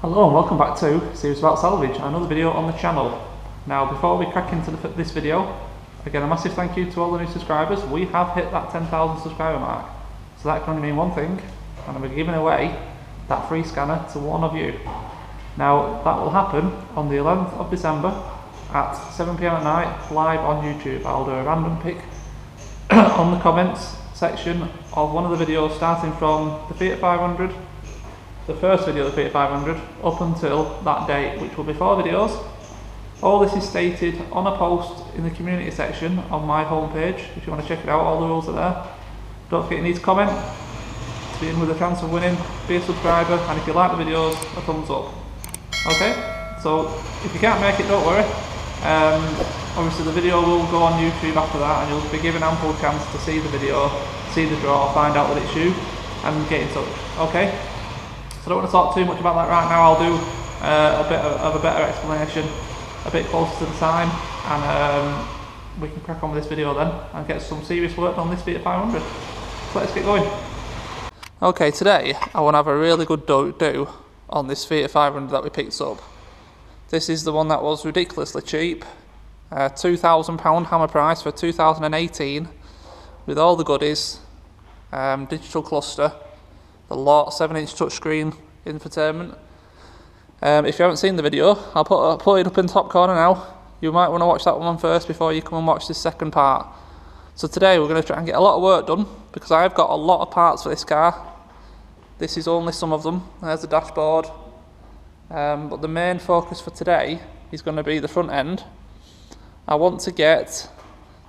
Hello and welcome back to Series About Salvage, another video on the channel. Now before we crack into this video, again a massive thank you to all the new subscribers. We have hit that 10,000 subscriber mark, so that can only mean one thing, and we're giving away that free scanner to one of you. Now that will happen on the 11th of December at 7 PM at night, live on YouTube. I'll do a random pick on the comments section of one of the videos, starting from the Fiat 500, the first video of the Fiat 500, up until that date, which will be 4 videos. All this is stated on a post in the community section on my homepage. If you want to check it out, all the rules are there. Don't forget you need to comment to be in with a chance of winning, be a subscriber, and if you like the videos, a thumbs up. Okay, so if you can't make it, don't worry. Obviously the video will go on YouTube after that, and you'll be given ample chance to see the video, see the draw, find out that it's you, and get in touch. Okay? So I don't want to talk too much about that right now. I'll do a bit of a better explanation a bit closer to the time, and we can crack on with this video then and get some serious work on this Fiat 500. So let's get going. Okay, today I want to have a really good do on this Fiat 500 that we picked up. This is the one that was ridiculously cheap, £2,000 hammer price for 2018 with all the goodies, digital cluster, the lot, 7-inch touchscreen infotainment. If you haven't seen the video, I'll put it up in the top corner now. You might want to watch that one first before you come and watch this second part. So today we're going to try and get a lot of work done, because I've got a lot of parts for this car. This is only some of them. There's the dashboard. But the main focus for today is going to be the front end. I want to get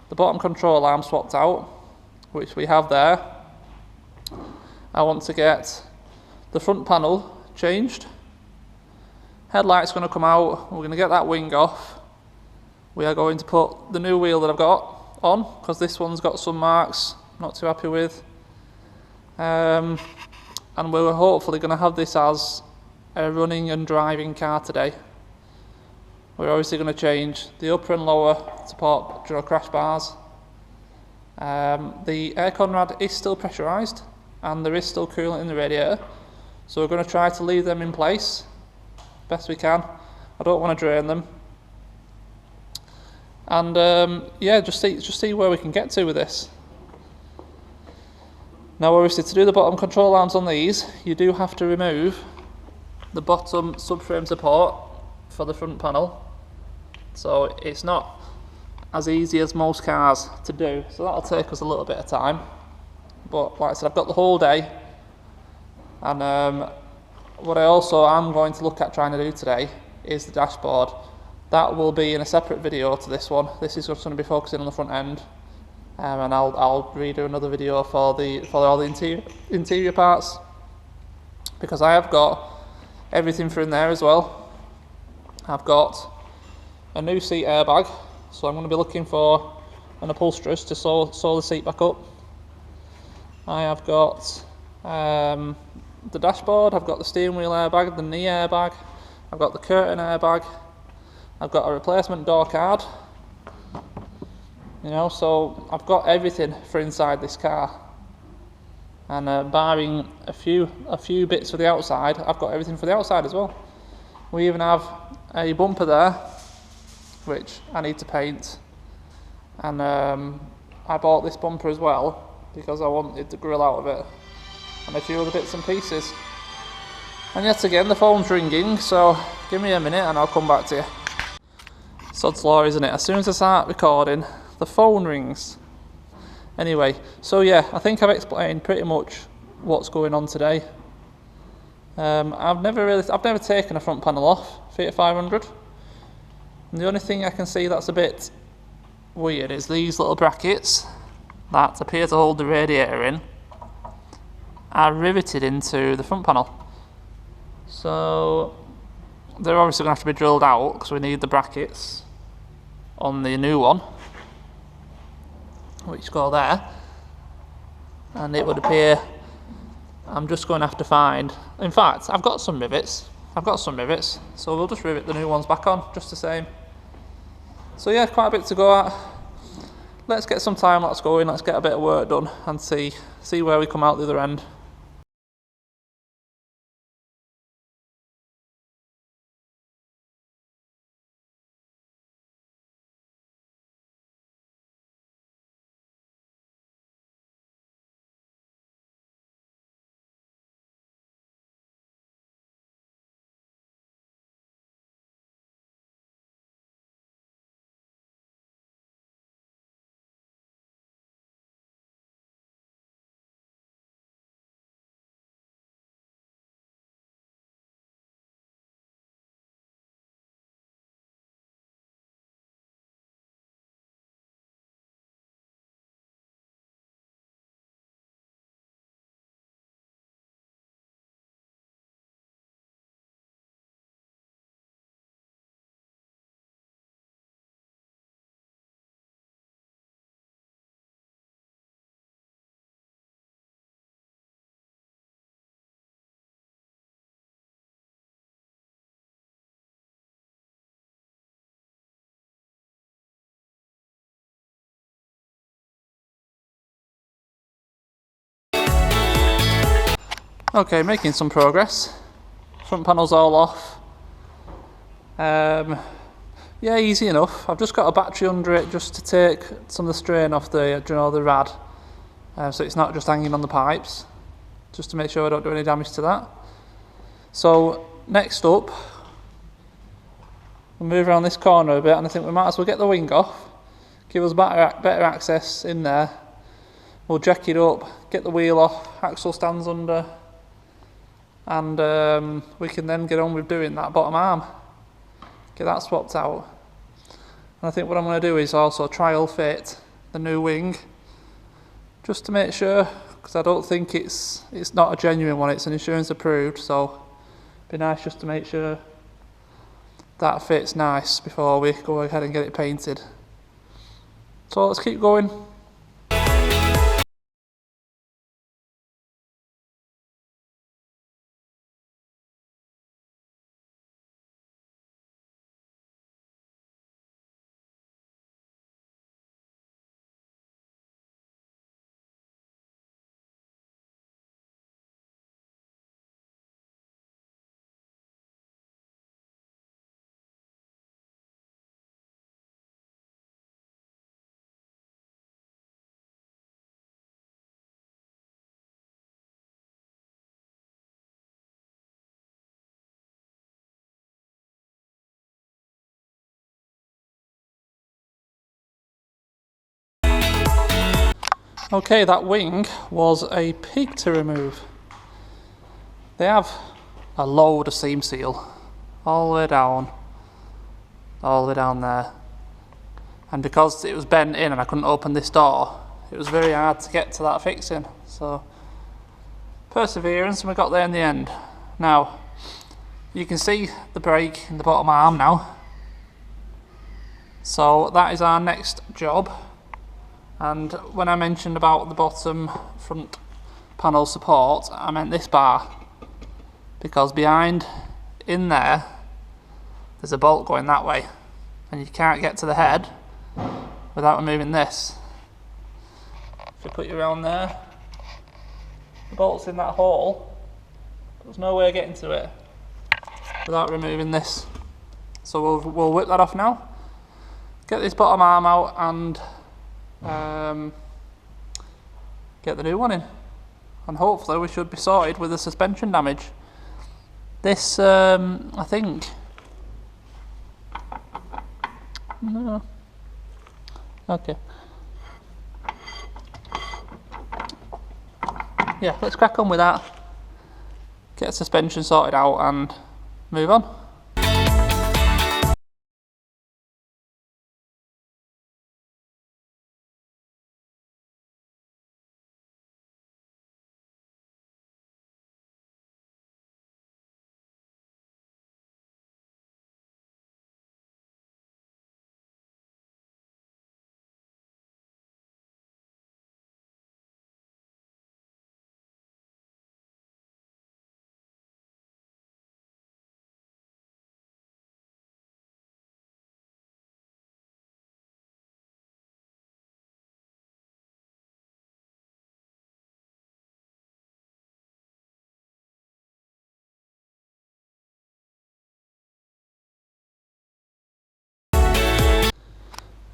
the bottom control arm swapped out, which we have there. I want to get the front panel changed. Headlight's going to come out. We're going to get that wing off. We are going to put the new wheel that I've got on, because this one's got some marks I'm not too happy with. And we're hopefully going to have this as a running and driving car today. We're obviously going to change the upper and lower support dual crash bars. The air conrad is still pressurised, and there is still coolant in the radiator, so we're going to try to leave them in place best we can. I don't want to drain them, and yeah, just see where we can get to with this. Now obviously to do the bottom control arms on these, you do have to remove the bottom subframe support for the front panel, so it's not as easy as most cars to do, so that'll take us a little bit of time. But like I said, I've got the whole day, and what I also am going to look at trying to do today is the dashboard. That will be in a separate video to this one. This is just going to be focusing on the front end, and I'll redo another video for all the interior parts, because I have got everything for in there as well. I've got a new seat airbag, so I'm going to be looking for an upholsterist to sew the seat back up. I have got the dashboard, I've got the steering wheel airbag, the knee airbag, I've got the curtain airbag, I've got a replacement door card. You know, so I've got everything for inside this car, and barring a few bits for the outside, I've got everything for the outside as well. We even have a bumper there, which I need to paint, and I bought this bumper as well because I wanted the grille out of it, and a few other bits and pieces. And yet again, the phone's ringing, so give me a minute and I'll come back to you. Sod's law, isn't it? As soon as I start recording, the phone rings. Anyway, so yeah, I think I've explained pretty much what's going on today. I've never taken a front panel off Fiat 500. And the only thing I can see that's a bit weird is these little brackets that appear to hold the radiator in are riveted into the front panel. So they're obviously going to have to be drilled out, because we need the brackets on the new one, which go there. And it would appear I'm just going to have to find, in fact I've got some rivets, so we'll just rivet the new ones back on just the same. So yeah, quite a bit to go at. Let's get some time lapse going, let's get a bit of work done and see where we come out the other end. Okay, making some progress. Front panel's all off. Yeah, easy enough. I've just got a battery under it just to take some of the strain off the, the rad, so it's not just hanging on the pipes, just to make sure I don't do any damage to that. So next up, we'll move around this corner a bit, and I think we might as well get the wing off, give us better access in there. We'll jack it up, get the wheel off, axle stands under, and we can then get on with doing that bottom arm. Get that swapped out. And I think what I'm going to do is also trial fit the new wing, just to make sure, because I don't think it's not a genuine one, it's an insurance approved, so it'd be nice just to make sure that fits nice before we go ahead and get it painted. So let's keep going. Okay, that wing was a pig to remove. They have a load of seam seal all the way down there, and because it was bent in and I couldn't open this door, it was very hard to get to that fixing. So perseverance, and we got there in the end. Now you can see the brake in the bottom arm now, so that is our next job. And when I mentioned about the bottom front panel support, I meant this bar, because behind in there there's a bolt going that way, and you can't get to the head without removing this. If you put you around there, the bolt's in that hole, there's no way of getting to it without removing this. So we'll whip that off now, get this bottom arm out, and get the new one in, and hopefully we should be sorted with the suspension damage. This I think, no, okay, yeah, let's crack on with that, get suspension sorted out and move on.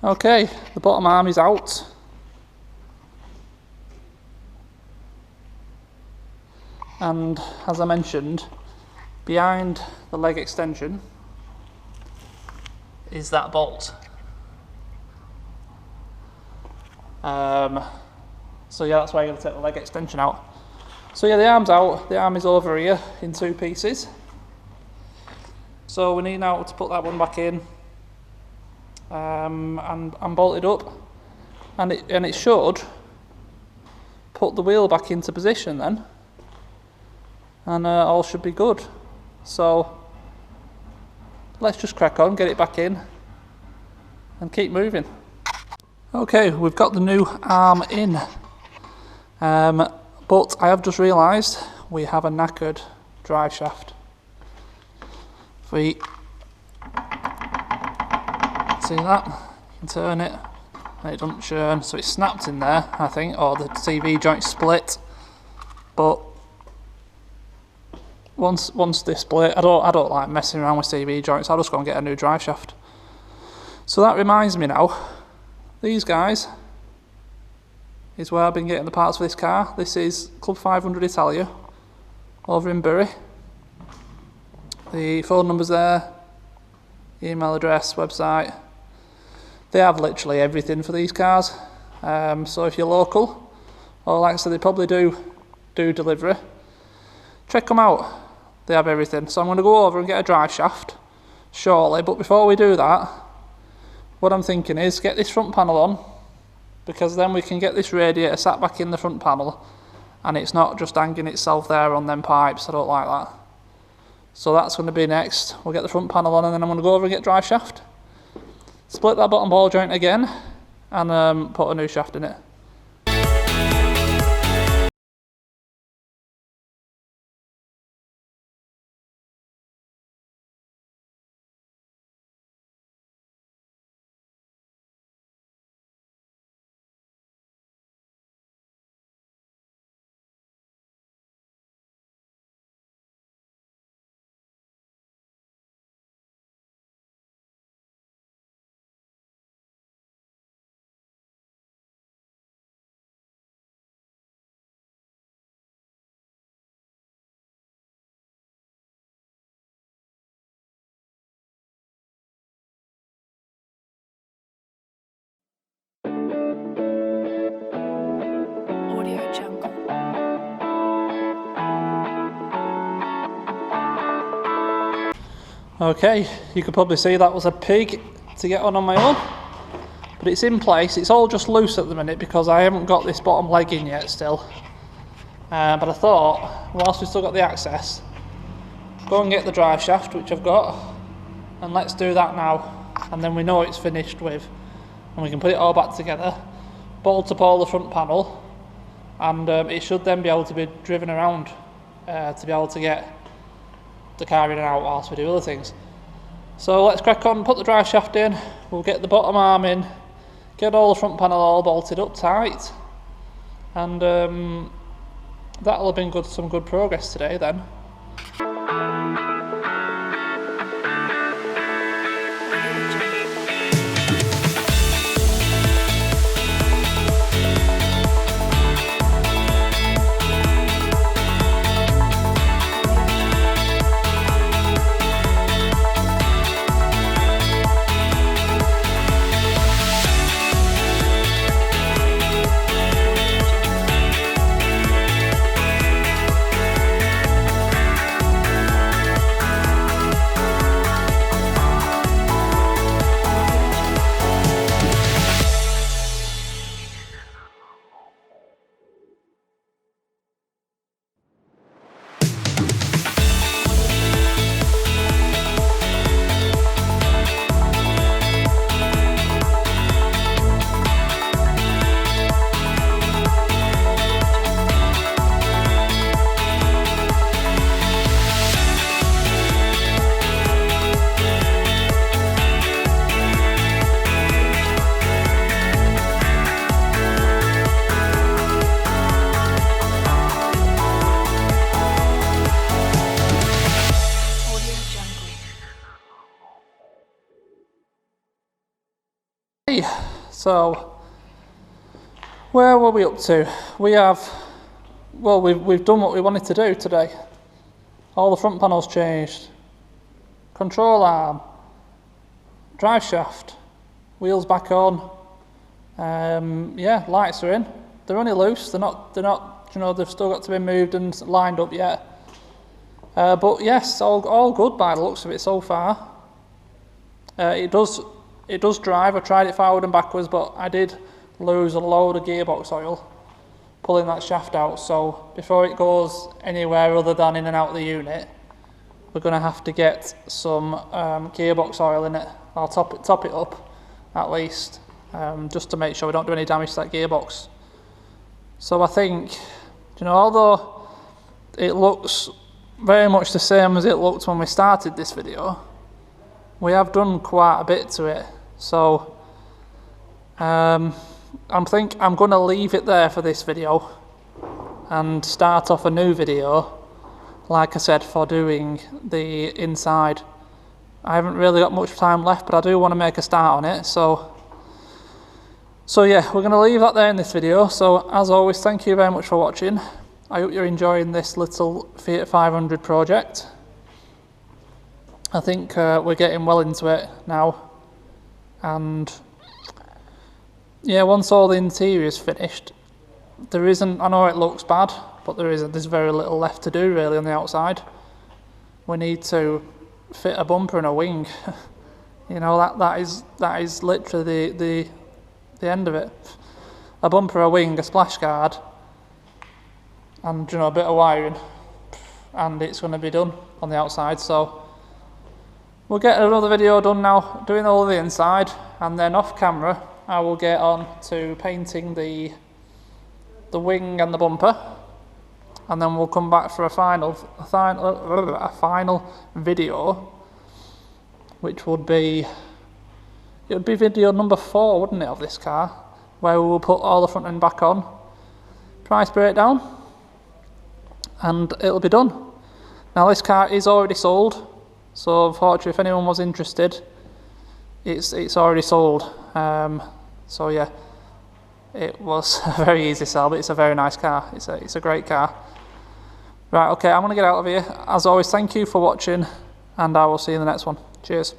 Okay, the bottom arm is out. And as I mentioned, behind the leg extension is that bolt. So yeah, that's why you're going to take the leg extension out. So yeah, the arm's out. The arm is over here in two pieces. So we need now to put that one back in. And bolted up, and it should put the wheel back into position then, and all should be good. So let's just crack on, get it back in and keep moving. Okay, we've got the new arm in, but I have just realised we have a knackered drive shaft. If we see that, you can turn it and it doesn't churn, so it's snapped in there I think, or the CV joint split, but once they split, I don't like messing around with CV joints. I'll just go and get a new drive shaft. So that reminds me now, these guys is where I've been getting the parts for this car. This is Club 500 Italia over in Bury. The phone number's there, email address, website. They have literally everything for these cars. So if you're local, or like I said, they probably do delivery, check them out. They have everything. So I'm going to go over and get a drive shaft shortly, but before we do that, what I'm thinking is get this front panel on, because then we can get this radiator sat back in the front panel and it's not just hanging itself there on them pipes. I don't like that. So that's going to be next. We'll get the front panel on and then I'm going to go over and get drive shaft, split that bottom ball joint again and put a new shaft in it. Okay, you could probably see that was a pig to get on my own, but it's in place. It's all just loose at the minute because I haven't got this bottom leg in yet still. But I thought, whilst we've still got the access, go and get the drive shaft, which I've got, and let's do that now. And then we know it's finished with, and we can put it all back together, bolt up all the front panel, and it should then be able to be driven around to be able to get the car in and out whilst we do other things. So let's crack on, put the drive shaft in, we'll get the bottom arm in, get all the front panel all bolted up tight, and that'll have been some good progress today then. So where were we up to? We've done what we wanted to do today. All the front panels changed, control arm, drive shaft, wheels back on. Yeah, lights are in. They're only loose. They're not. They've still got to be moved and lined up yet. But yes, all good by the looks of it so far. It does drive. I tried it forward and backwards, but I did lose a load of gearbox oil pulling that shaft out. So before it goes anywhere other than in and out of the unit, we're going to have to get some gearbox oil in it. I'll top it up at least, just to make sure we don't do any damage to that gearbox. So I think, although it looks very much the same as it looked when we started this video, we have done quite a bit to it. So I think I'm going to leave it there for this video and start off a new video like I said, for doing the inside. I haven't really got much time left, but I do want to make a start on it. So yeah, we're going to leave that there in this video. So as always, thank you very much for watching. I hope you're enjoying this little Fiat 500 project. I think we're getting well into it now, and yeah, once all the interior is finished, there isn't, I know it looks bad, but there's very little left to do really on the outside. We need to fit a bumper and a wing. You know, that is literally the end of it. A bumper, a wing, a splash guard, and, you know, a bit of wiring, and it's going to be done on the outside. So we'll get another video done now, doing all the inside, and then off camera I will get on to painting the wing and the bumper, and then we'll come back for a final video, which would be, it would be video number 4, wouldn't it, of this car, where we will put all the front end back on, price breakdown, and it'll be done. Now this car is already sold, so unfortunately, if anyone was interested, it's already sold. So yeah, it was a very easy sell, but it's a very nice car. It's a great car. Right, okay, I'm gonna get out of here. As always, thank you for watching, and I will see you in the next one. Cheers.